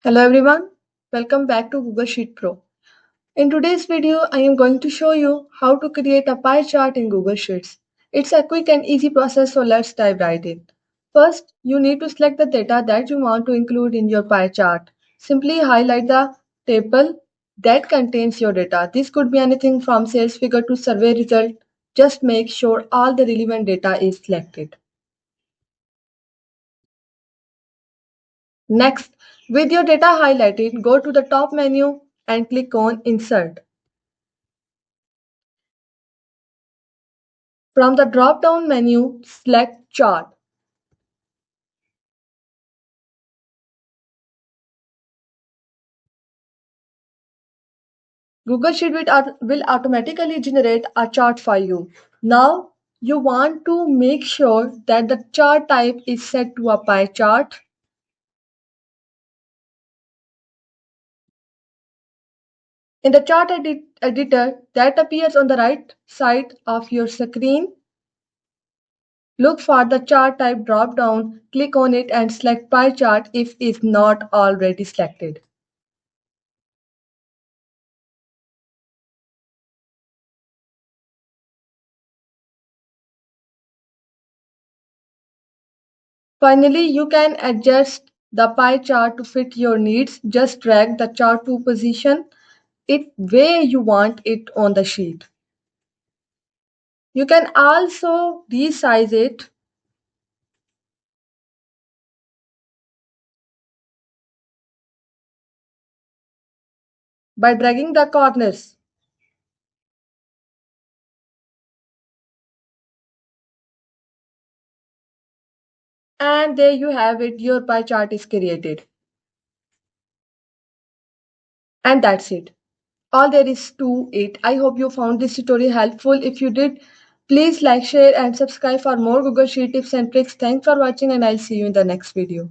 Hello everyone, welcome back to Google Sheet Pro. In today's video, I am going to show you how to create a pie chart in Google Sheets. It's a quick and easy process, so let's dive right in. First, you need to select the data that you want to include in your pie chart. Simply highlight the table that contains your data. This could be anything from sales figure to survey result. Just make sure all the relevant data is selected. Next, with your data highlighted, go to the top menu and click on Insert. From the drop-down menu, select Chart. Google Sheet will automatically generate a chart for you. Now, you want to make sure that the chart type is set to a pie chart. In the chart editor that appears on the right side of your screen, look for the chart type drop down, click on it and select pie chart if it's not already selected. Finally, you can adjust the pie chart to fit your needs. Just drag the chart to position it where you want it on the sheet. You can also resize it by dragging the corners. And there you have it, your pie chart is created. And that's it. All there is to it. I hope you found this tutorial helpful. If you did, please like, share and subscribe for more Google Sheet tips and tricks. Thanks for watching and I'll see you in the next video.